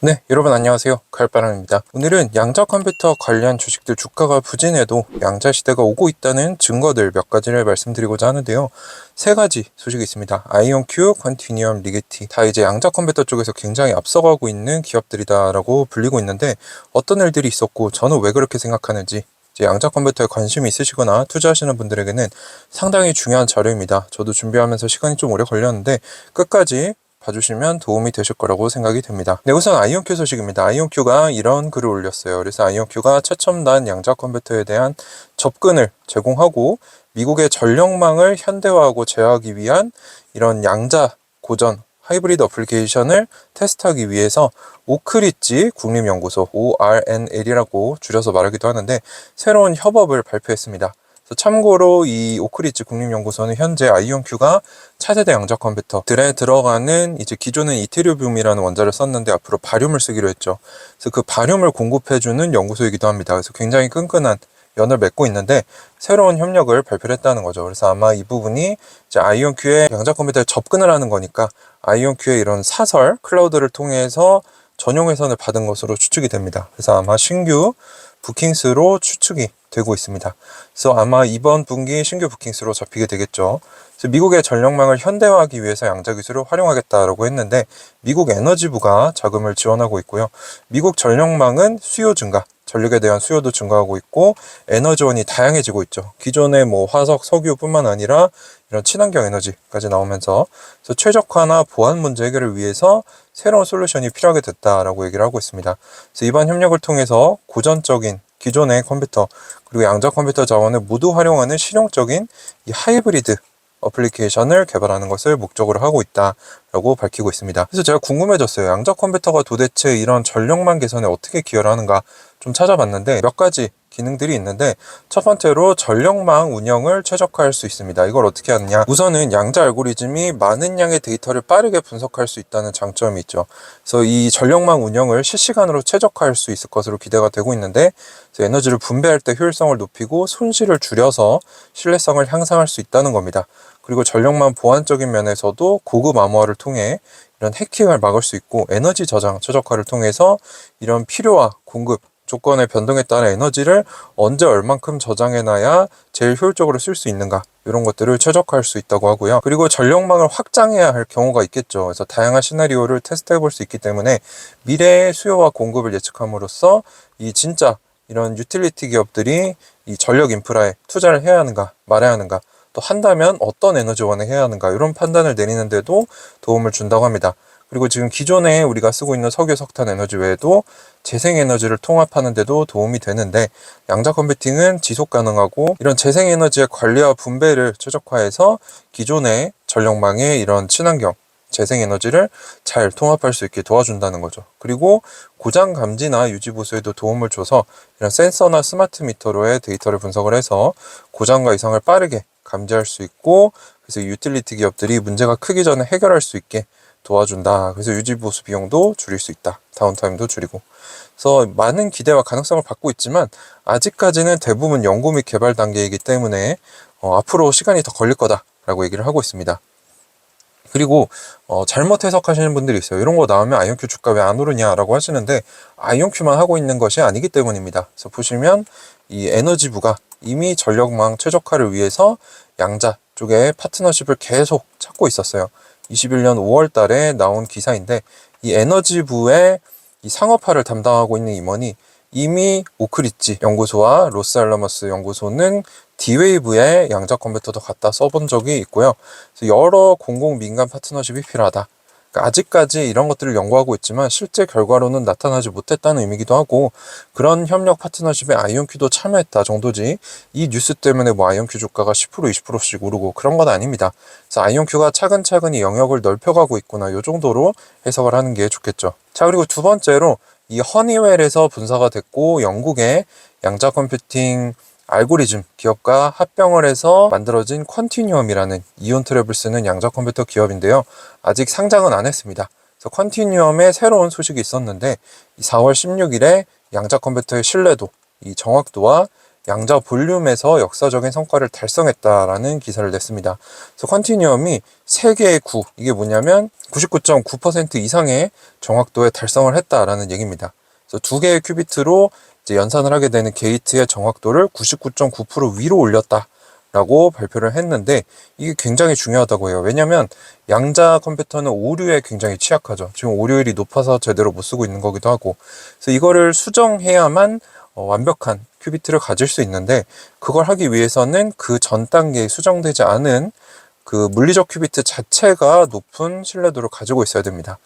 네, 여러분 안녕하세요. 가을바람입니다. 오늘은 양자 컴퓨터 관련 주식들 주가가 부진해도 양자 시대가 오고 있다는 증거들 몇 가지를 말씀드리고자 하는데요. 세 가지 소식이 있습니다. 아이온큐, 컨티뉴엄, 리게티 다 이제 양자 컴퓨터 쪽에서 굉장히 앞서가고 있는 기업들이다라고 불리고 있는데 어떤 일들이 있었고 저는 왜 그렇게 생각하는지 이제 양자 컴퓨터에 관심이 있으시거나 투자하시는 분들에게는 상당히 중요한 자료입니다. 저도 준비하면서 시간이 좀 오래 걸렸는데 끝까지 봐주시면 도움이 되실 거라고 생각이 됩니다. 네, 우선 아이온큐 소식입니다. 아이온큐가 이런 글을 올렸어요. 그래서 아이온큐가 최첨단 양자 컴퓨터에 대한 접근을 제공하고 미국의 전력망을 현대화하고 제어하기 위한 이런 양자 고전 하이브리드 어플리케이션을 테스트하기 위해서 오크리지 국립연구소 ORNL이라고 줄여서 말하기도 하는데 새로운 협업을 발표했습니다. 참고로 이 오크리지 국립연구소는 현재 아이온큐가 차세대 양자 컴퓨터들에 들어가는 이제 기존은 이테리움이라는 원자를 썼는데 앞으로 바륨을 쓰기로 했죠. 그래서 그 바륨을 공급해주는 연구소이기도 합니다. 그래서 굉장히 끈끈한 연을 맺고 있는데 새로운 협력을 발표를 했다는 거죠. 그래서 아마 이 부분이 이제 아이온큐의 양자 컴퓨터에 접근을 하는 거니까 아이온큐의 이런 사설 클라우드를 통해서 전용 회선을 받은 것으로 추측이 됩니다. 그래서 아마 신규 부킹스로 추측이 되고 있습니다. 그래서 아마 이번 분기 신규 부킹스로 잡히게 되겠죠. 그래서 미국의 전력망을 현대화하기 위해서 양자 기술을 활용하겠다라고 했는데 미국 에너지부가 자금을 지원하고 있고요. 미국 전력망은 수요 증가, 전력에 대한 수요도 증가하고 있고 에너지원이 다양해지고 있죠. 기존의 뭐 화석, 석유뿐만 아니라 이런 친환경 에너지까지 나오면서 그래서 최적화나 보안 문제 해결을 위해서 새로운 솔루션이 필요하게 됐다라고 얘기를 하고 있습니다. 그래서 이번 협력을 통해서 고전적인 기존의 컴퓨터 그리고 양자 컴퓨터 자원을 모두 활용하는 실용적인 이 하이브리드 어플리케이션을 개발하는 것을 목적으로 하고 있다라고 밝히고 있습니다. 그래서 제가 궁금해졌어요. 양자 컴퓨터가 도대체 이런 전력망 개선에 어떻게 기여를 하는가 좀 찾아봤는데 몇 가지 기능들이 있는데 첫 번째로 전력망 운영을 최적화할 수 있습니다. 이걸 어떻게 하느냐? 우선은 양자 알고리즘이 많은 양의 데이터를 빠르게 분석할 수 있다는 장점이 있죠. 그래서 이 전력망 운영을 실시간으로 최적화할 수 있을 것으로 기대가 되고 있는데 에너지를 분배할 때 효율성을 높이고 손실을 줄여서 신뢰성을 향상할 수 있다는 겁니다. 그리고 전력망 보안적인 면에서도 고급 암호화를 통해 이런 해킹을 막을 수 있고 에너지 저장 최적화를 통해서 이런 필요와 공급 조건의 변동에 따라 에너지를 언제 얼만큼 저장해놔야 제일 효율적으로 쓸 수 있는가 이런 것들을 최적화할 수 있다고 하고요. 그리고 전력망을 확장해야 할 경우가 있겠죠. 그래서 다양한 시나리오를 테스트해 볼 수 있기 때문에 미래의 수요와 공급을 예측함으로써 이 진짜 이런 유틸리티 기업들이 이 전력 인프라에 투자를 해야 하는가 말아야 하는가 또 한다면 어떤 에너지원에 해야 하는가 이런 판단을 내리는데도 도움을 준다고 합니다. 그리고 지금 기존에 우리가 쓰고 있는 석유, 석탄 에너지 외에도 재생에너지를 통합하는 데도 도움이 되는데 양자 컴퓨팅은 지속 가능하고 이런 재생에너지의 관리와 분배를 최적화해서 기존의 전력망의 이런 친환경 재생에너지를 잘 통합할 수 있게 도와준다는 거죠. 그리고 고장 감지나 유지 보수에도 도움을 줘서 이런 센서나 스마트 미터로의 데이터를 분석을 해서 고장과 이상을 빠르게 감지할 수 있고 그래서 유틸리티 기업들이 문제가 크기 전에 해결할 수 있게 도와준다. 그래서 유지 보수 비용도 줄일 수 있다. 다운타임도 줄이고. 그래서 많은 기대와 가능성을 받고 있지만 아직까지는 대부분 연구 및 개발 단계이기 때문에 앞으로 시간이 더 걸릴 거다라고 얘기를 하고 있습니다. 그리고 잘못 해석하시는 분들이 있어요. 이런 거 나오면 아이온큐 주가 왜 안 오르냐라고 하시는데 아이온큐만 하고 있는 것이 아니기 때문입니다. 그래서 보시면 이 에너지부가 이미 전력망 최적화를 위해서 양자 쪽에 파트너십을 계속 찾고 있었어요. 21년 5월 달에 나온 기사인데 이 에너지부의 이 상업화를 담당하고 있는 임원이 이미 오크리지 연구소와 로스알라머스 연구소는 D-Wave의 양자 컴퓨터도 갖다 써본 적이 있고요. 그래서 여러 공공 민간 파트너십이 필요하다. 그러니까 아직까지 이런 것들을 연구하고 있지만 실제 결과로는 나타나지 못했다는 의미기도 하고 그런 협력 파트너십에 아이온큐도 참여했다 정도지 이 뉴스 때문에 뭐 아이온큐 주가가 10% 20%씩 오르고 그런 건 아닙니다. 그래서 아이온큐가 차근차근히 영역을 넓혀가고 있구나 이 정도로 해석을 하는 게 좋겠죠. 자, 그리고 두 번째로 이 허니웰에서 분사가 됐고 영국의 양자 컴퓨팅 알고리즘 기업과 합병을 해서 만들어진 컨티뉴엄이라는 이온 트랩을 쓰는 양자 컴퓨터 기업인데요. 아직 상장은 안 했습니다. 그래서 컨티뉴엄의 새로운 소식이 있었는데 4월 16일에 양자 컴퓨터의 신뢰도, 이 정확도와 양자 볼륨에서 역사적인 성과를 달성했다라는 기사를 냈습니다. 그래서 컨티뉴엄이 3개의 9, 이게 뭐냐면 99.9% 이상의 정확도에 달성을 했다라는 얘기입니다. 그래서 2개의 큐비트로 이제 연산을 하게 되는 게이트의 정확도를 99.9% 위로 올렸다 라고 발표를 했는데, 이게 굉장히 중요하다고 해요. 왜냐면 양자 컴퓨터는 오류에 굉장히 취약하죠. 지금 오류율이 높아서 제대로 못 쓰고 있는 거기도 하고, 그래서 이거를 수정해야만 완벽한 큐비트를 가질 수 있는데, 그걸 하기 위해서는 그 전 단계에 수정되지 않은 그 물리적 큐비트 자체가 높은 신뢰도를 가지고 있어야 됩니다.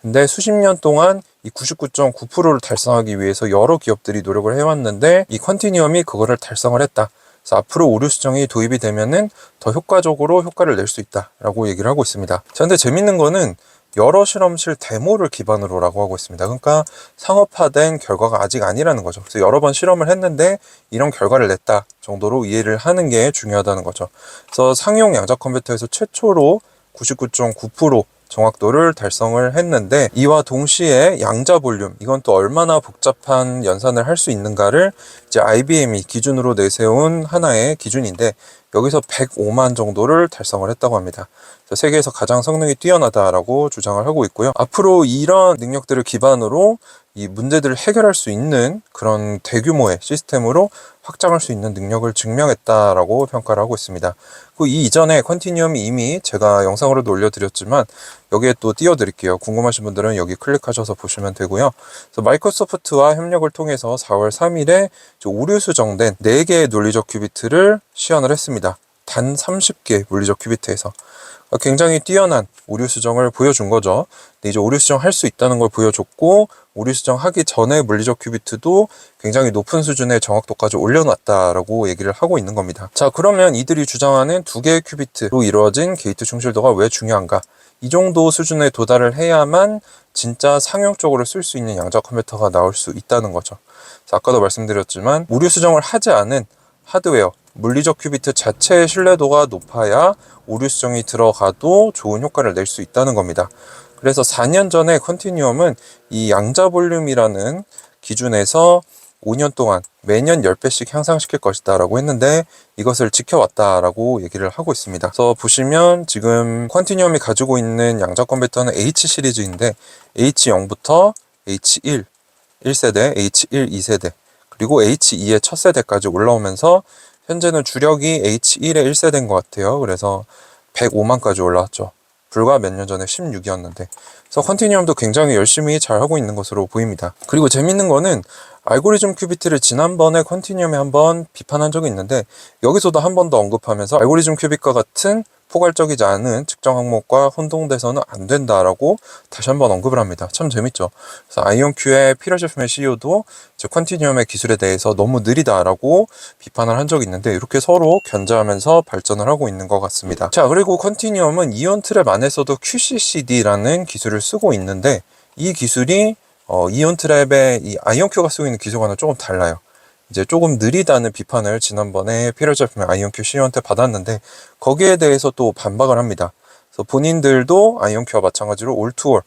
근데 수십 년 동안 이 99.9%를 달성하기 위해서 여러 기업들이 노력을 해왔는데, 이 컨티뉴엄이 그거를 달성을 했다. 그래서 앞으로 오류 수정이 도입이 되면은 더 효과적으로 효과를 낼 수 있다라고 얘기를 하고 있습니다. 자, 근데 재밌는 거는 여러 실험실 데모를 기반으로라고 하고 있습니다. 그러니까 상업화된 결과가 아직 아니라는 거죠. 그래서 여러 번 실험을 했는데 이런 결과를 냈다 정도로 이해를 하는 게 중요하다는 거죠. 그래서 상용 양자 컴퓨터에서 최초로 99.9% 정확도를 달성을 했는데, 이와 동시에 양자 볼륨, 이건 또 얼마나 복잡한 연산을 할 수 있는가를 이제 IBM이 기준으로 내세운 하나의 기준인데, 여기서 105만 정도를 달성을 했다고 합니다. 세계에서 가장 성능이 뛰어나다라고 주장을 하고 있고요. 앞으로 이런 능력들을 기반으로 이 문제들을 해결할 수 있는 그런 대규모의 시스템으로 확장할 수 있는 능력을 증명했다라고 평가를 하고 있습니다. 그 이전에 컨티뉴엄이 이미 제가 영상으로도 올려드렸지만 여기에 또 띄워드릴게요. 궁금하신 분들은 여기 클릭하셔서 보시면 되고요. 그래서 마이크로소프트와 협력을 통해서 4월 3일에 오류 수정된 4개의 논리적 큐비트를 시연을 했습니다. 단 30개 물리적 큐비트에서. 굉장히 뛰어난 오류 수정을 보여준 거죠. 근데 이제 오류 수정 할 수 있다는 걸 보여줬고, 오류 수정 하기 전에 물리적 큐비트도 굉장히 높은 수준의 정확도까지 올려놨다라고 얘기를 하고 있는 겁니다. 자, 그러면 이들이 주장하는 2개의 큐비트로 이루어진 게이트 충실도가 왜 중요한가? 이 정도 수준에 도달을 해야만 진짜 상용적으로 쓸 수 있는 양자 컴퓨터가 나올 수 있다는 거죠. 아까도 말씀드렸지만 오류 수정을 하지 않은 하드웨어, 물리적 큐비트 자체의 신뢰도가 높아야 오류 수정이 들어가도 좋은 효과를 낼 수 있다는 겁니다. 그래서 4년 전에 컨티뉴엄은 이 양자 볼륨이라는 기준에서 5년 동안 매년 10배씩 향상시킬 것이다 라고 했는데, 이것을 지켜왔다라고 얘기를 하고 있습니다. 그래서 보시면 지금 컨티뉴엄이 가지고 있는 양자 컴퓨터는 H 시리즈인데, H0부터 H1, 1세대, H1, 2세대, 그리고 H2의 첫 세대까지 올라오면서 현재는 주력이 H1의 1세대인 것 같아요. 그래서 105만까지 올라왔죠. 불과 몇 년 전에 16이었는데. 그래서 컨티뉴엄도 굉장히 열심히 잘 하고 있는 것으로 보입니다. 그리고 재밌는 거는 알고리즘 큐비트를 지난번에 컨티뉴엄에 한번 비판한 적이 있는데, 여기서도 한 번 더 언급하면서 알고리즘 큐빗과 같은 포괄적이지 않은 측정 항목과 혼동돼서는 안 된다라고 다시 한번 언급을 합니다. 참 재밌죠. 그래서 아이온큐의 피터 제프맨 CEO도 컨티뉴엄의 기술에 대해서 너무 느리다라고 비판을 한 적이 있는데, 이렇게 서로 견제하면서 발전을 하고 있는 것 같습니다. 자, 그리고 컨티뉴엄은 이온 트랩 안에서도 QCCD라는 기술을 쓰고 있는데, 이 기술이 이온 트랩의 이 아이온큐가 쓰고 있는 기술과는 조금 달라요. 이제 조금 느리다는 비판을 지난번에 피터 제프맨 아이온큐 CEO한테 받았는데, 거기에 대해서 또 반박을 합니다. 그래서 본인들도 아이온큐와 마찬가지로 올-투-올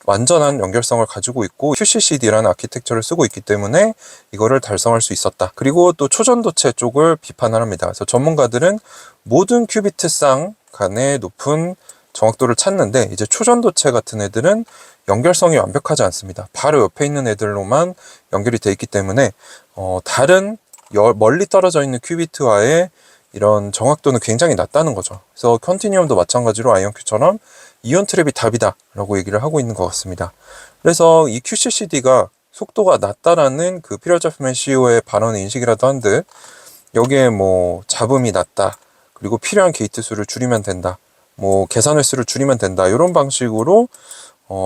완전한 연결성을 가지고 있고 QCCD라는 아키텍처를 쓰고 있기 때문에 이거를 달성할 수 있었다. 그리고 또 초전도체 쪽을 비판을 합니다. 그래서 전문가들은 모든 큐비트쌍 간의 높은 정확도를 찾는데, 이제 초전도체 같은 애들은 연결성이 완벽하지 않습니다. 바로 옆에 있는 애들로만 연결이 돼 있기 때문에 다른 멀리 떨어져 있는 큐비트와의 이런 정확도는 굉장히 낮다는 거죠. 그래서 컨티뉴엄도 마찬가지로 아이온큐처럼 이온 트랩이 답이다 라고 얘기를 하고 있는 것 같습니다. 그래서 이 QCCD가 속도가 낮다라는 그 피터 제프맨 CEO의 발언의 인식이라도 한 듯, 여기에 뭐 잡음이 낮다, 그리고 필요한 게이트 수를 줄이면 된다, 뭐 계산 횟수를 줄이면 된다, 이런 방식으로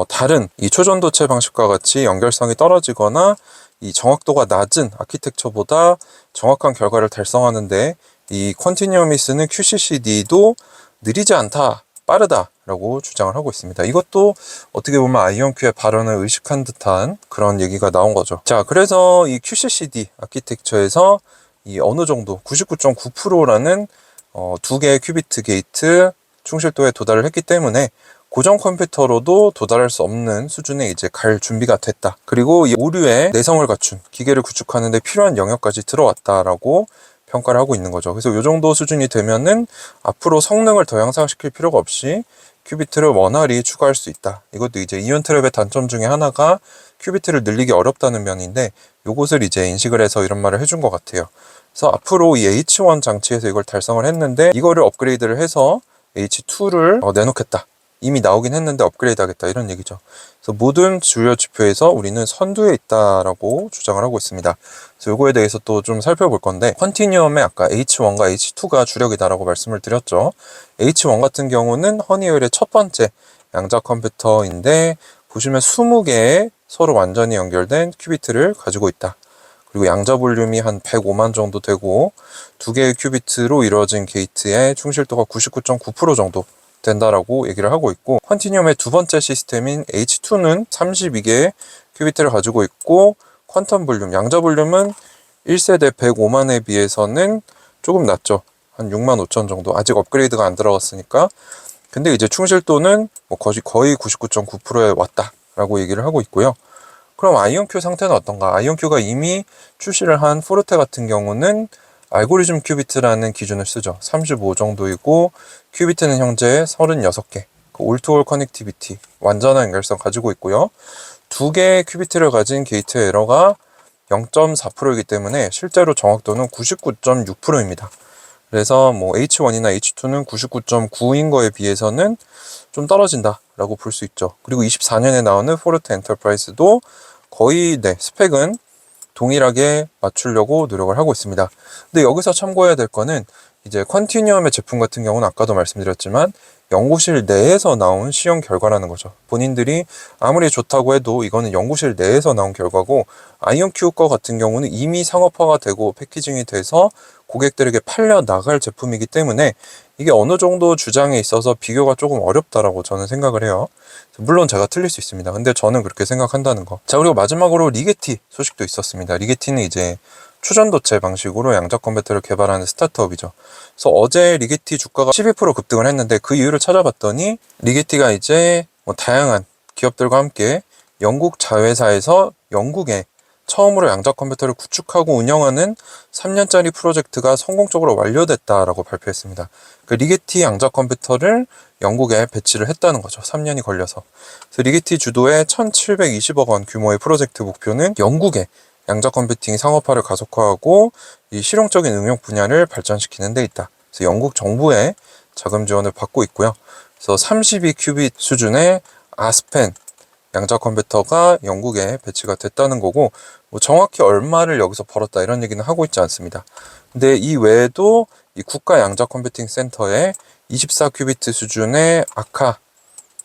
다른 이 초전도체 방식과 같이 연결성이 떨어지거나 이 정확도가 낮은 아키텍처보다 정확한 결과를 달성하는데 이 컨티뉴엄이 쓰는 QCCD도 느리지 않다, 빠르다 라고 주장을 하고 있습니다. 이것도 어떻게 보면 아이온큐의 발언을 의식한 듯한 그런 얘기가 나온 거죠. 자, 그래서 이 QCCD 아키텍처에서 이 어느 정도 99.9%라는 2개의 큐비트 게이트 충실도에 도달을 했기 때문에 고전 컴퓨터로도 도달할 수 없는 수준에 이제 갈 준비가 됐다. 그리고 이 오류의 내성을 갖춘 기계를 구축하는 데 필요한 영역까지 들어왔다라고 평가를 하고 있는 거죠. 그래서 이 정도 수준이 되면은 앞으로 성능을 더 향상시킬 필요가 없이 큐비트를 원활히 추가할 수 있다. 이것도 이제 이온 트랩의 단점 중에 하나가 큐비트를 늘리기 어렵다는 면인데, 요것을 이제 인식을 해서 이런 말을 해준 것 같아요. 그래서 앞으로 이 H1 장치에서 이걸 달성을 했는데, 이거를 업그레이드를 해서 H2를 내놓겠다. 이미 나오긴 했는데 업그레이드 하겠다, 이런 얘기죠. 그래서 모든 주요 지표에서 우리는 선두에 있다라고 주장을 하고 있습니다. 그래서 요거에 대해서 또 좀 살펴볼 건데, 컨티뉴엄의 아까 H1과 H2가 주력이다라고 말씀을 드렸죠. H1 같은 경우는 허니웨일의 첫 번째 양자 컴퓨터인데, 보시면 20개의 서로 완전히 연결된 큐비트를 가지고 있다. 그리고 양자 볼륨이 한 105만 정도 되고, 2개의 큐비트로 이루어진 게이트의 충실도가 99.9% 정도 된다라고 얘기를 하고 있고, 컨티뉴엄의 두 번째 시스템인 H2는 32개의 큐비트를 가지고 있고, 퀀텀 볼륨, 양자 볼륨은 1세대 105만에 비해서는 조금 낮죠. 한 6만 5천 정도. 아직 업그레이드가 안 들어갔으니까. 근데 이제 충실도는 뭐 거의 99.9%에 왔다라고 얘기를 하고 있고요. 그럼 아이온큐 상태는 어떤가? 아이온큐가 이미 출시를 한 포르테 같은 경우는 알고리즘 큐비트라는 기준을 쓰죠. 35 정도이고, 큐비트는 현재 36개, 올투올 커넥티비티, 완전한 연결성 가지고 있고요. 2개의 큐비트를 가진 게이트 에러가 0.4%이기 때문에 실제로 정확도는 99.6%입니다. 그래서 뭐 H1이나 H2는 99.9인 거에 비해서는 좀 떨어진다라고 볼 수 있죠. 그리고 24년에 나오는 포르테 엔터프라이즈도 거의 스펙은 동일하게 맞추려고 노력을 하고 있습니다. 근데 여기서 참고해야 될 거는, 이제 컨티뉴엄의 제품 같은 경우는 아까도 말씀드렸지만 연구실 내에서 나온 시험 결과라는 거죠. 본인들이 아무리 좋다고 해도 이거는 연구실 내에서 나온 결과고, 아이온큐 거 같은 경우는 이미 상업화가 되고 패키징이 돼서 고객들에게 팔려 나갈 제품이기 때문에 이게 어느 정도 주장에 있어서 비교가 조금 어렵다라고 저는 생각을 해요. 물론 제가 틀릴 수 있습니다. 근데 저는 그렇게 생각한다는 거. 자, 그리고 마지막으로 리게티 소식도 있었습니다. 리게티는 이제 초전도체 방식으로 양자 컴퓨터를 개발하는 스타트업이죠. 그래서 어제 리게티 주가가 12% 급등을 했는데, 그 이유를 찾아봤더니 리게티가 이제 뭐 다양한 기업들과 함께 영국 자회사에서 영국에 처음으로 양자 컴퓨터를 구축하고 운영하는 3년짜리 프로젝트가 성공적으로 완료됐다라고 발표했습니다. 그 리게티 양자 컴퓨터를 영국에 배치를 했다는 거죠. 3년이 걸려서. 그래서 리게티 주도의 1,720억 원 규모의 프로젝트 목표는 영국에 양자 컴퓨팅 상업화를 가속화하고 이 실용적인 응용 분야를 발전시키는 데 있다. 그래서 영국 정부의 자금 지원을 받고 있고요. 그래서 32큐빗 수준의 아스펜 양자 컴퓨터가 영국에 배치가 됐다는 거고, 뭐 정확히 얼마를 여기서 벌었다 이런 얘기는 하고 있지 않습니다. 근데 이 외에도 이 국가 양자 컴퓨팅 센터에 24큐비트 수준의 아카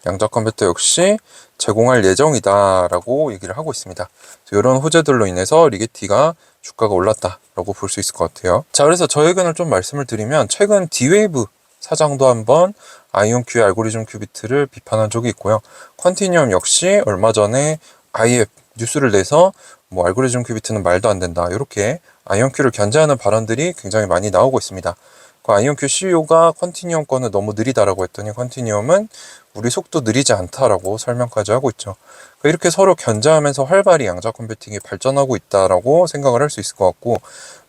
양자 컴퓨터 역시 제공할 예정이다라고 얘기를 하고 있습니다. 이런 호재들로 인해서 리게티가 주가가 올랐다라고 볼 수 있을 것 같아요. 자, 그래서 저 의견을 좀 말씀을 드리면, 최근 D-Wave 사장도 한번 아이온큐의 알고리즘 큐비트를 비판한 적이 있고요. 컨티뉴엄 역시 얼마 전에 IF 뉴스를 내서 뭐 알고리즘 큐비트는 말도 안 된다, 이렇게 아이온큐를 견제하는 발언들이 굉장히 많이 나오고 있습니다. 그 아이온큐 CEO가 컨티뉴엄 거는 너무 느리다라고 했더니, 컨티뉴엄은 우리 속도 느리지 않다라고 설명까지 하고 있죠. 이렇게 서로 견제하면서 활발히 양자 컴퓨팅이 발전하고 있다라고 생각을 할 수 있을 것 같고,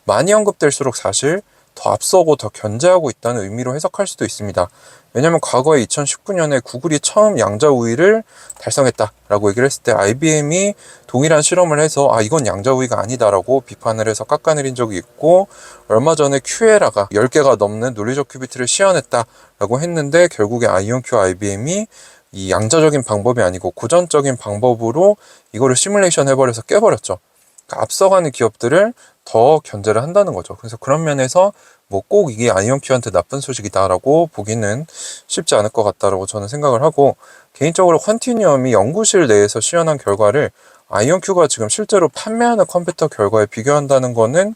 많이 언급될수록 사실 더 앞서고 더 견제하고 있다는 의미로 해석할 수도 있습니다. 왜냐하면 과거에 2019년에 구글이 처음 양자 우위를 달성했다라고 얘기를 했을 때 IBM이 동일한 실험을 해서 이건 양자 우위가 아니다라고 비판을 해서 깎아내린 적이 있고, 얼마 전에 큐에라가 10개가 넘는 논리적 큐비트를 시연했다라고 했는데, 결국에 아이온큐 IBM이 이 양자적인 방법이 아니고 고전적인 방법으로 이거를 시뮬레이션 해버려서 깨버렸죠. 그러니까 앞서가는 기업들을 더 견제를 한다는 거죠. 그래서 그런 면에서 뭐 꼭 이게 아이온큐한테 나쁜 소식이다라고 보기는 쉽지 않을 것 같다라고 저는 생각을 하고, 개인적으로 컨티뉴엄이 연구실 내에서 시연한 결과를 아이온큐가 지금 실제로 판매하는 컴퓨터 결과에 비교한다는 거는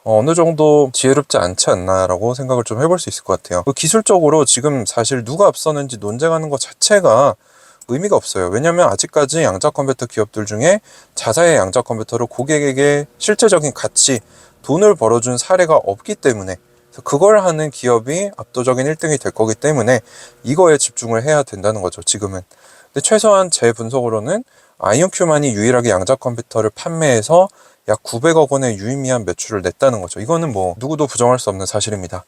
어느 정도 지혜롭지 않지 않나라고 생각을 좀 해볼 수 있을 것 같아요. 기술적으로 지금 사실 누가 앞서는지 논쟁하는 것 자체가 의미가 없어요. 왜냐면 아직까지 양자 컴퓨터 기업들 중에 자사의 양자 컴퓨터로 고객에게 실제적인 가치, 돈을 벌어준 사례가 없기 때문에, 그걸 하는 기업이 압도적인 1등이 될 거기 때문에 이거에 집중을 해야 된다는 거죠, 지금은. 근데 최소한 제 분석으로는 아이온큐만이 유일하게 양자 컴퓨터를 판매해서 약 900억 원의 유의미한 매출을 냈다는 거죠. 이거는 뭐 누구도 부정할 수 없는 사실입니다.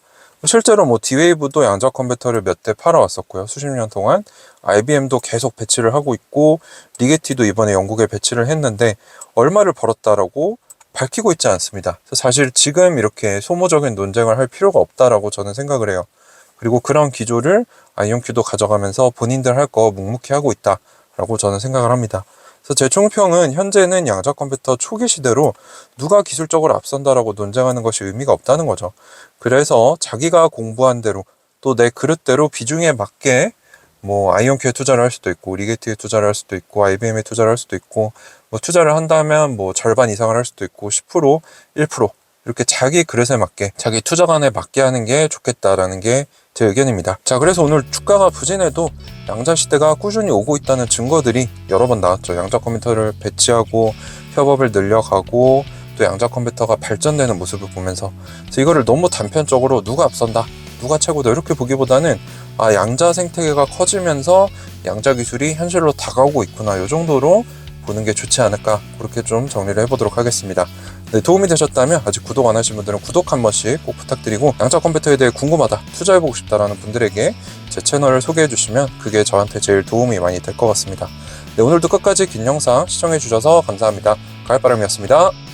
실제로 뭐 D-Wave도 양자 컴퓨터를 몇 대 팔아왔었고요. 수십 년 동안. IBM도 계속 배치를 하고 있고, 리게티도 이번에 영국에 배치를 했는데 얼마를 벌었다라고 밝히고 있지 않습니다. 사실 지금 이렇게 소모적인 논쟁을 할 필요가 없다라고 저는 생각을 해요. 그리고 그런 기조를 아이온큐도 가져가면서 본인들 할 거 묵묵히 하고 있다라고 저는 생각을 합니다. 그래서 제 총평은 현재는 양자 컴퓨터 초기 시대로 누가 기술적으로 앞선다라고 논쟁하는 것이 의미가 없다는 거죠. 그래서 자기가 공부한 대로 또 내 그릇대로 비중에 맞게 뭐 아이온큐에 투자를 할 수도 있고 리게티에 투자를 할 수도 있고 IBM에 투자를 할 수도 있고 뭐 투자를 한다면 뭐 절반 이상을 할 수도 있고 10% 1% 이렇게 자기 그릇에 맞게 자기 투자관에 맞게 하는 게 좋겠다라는 게 제 의견입니다. 자, 그래서 오늘 주가가 부진해도 양자 시대가 꾸준히 오고 있다는 증거들이 여러 번 나왔죠. 양자 컴퓨터를 배치하고 협업을 늘려가고 또 양자 컴퓨터가 발전되는 모습을 보면서, 그래서 이거를 너무 단편적으로 누가 앞선다 누가 최고다 이렇게 보기보다는 양자 생태계가 커지면서 양자 기술이 현실로 다가오고 있구나, 이 정도로 보는 게 좋지 않을까, 그렇게 좀 정리를 해보도록 하겠습니다. 네, 도움이 되셨다면 아직 구독 안 하신 분들은 구독 한 번씩 꼭 부탁드리고, 양자 컴퓨터에 대해 궁금하다, 투자해보고 싶다라는 분들에게 제 채널을 소개해 주시면 그게 저한테 제일 도움이 많이 될 것 같습니다. 네, 오늘도 끝까지 긴 영상 시청해 주셔서 감사합니다. 가을바람이었습니다.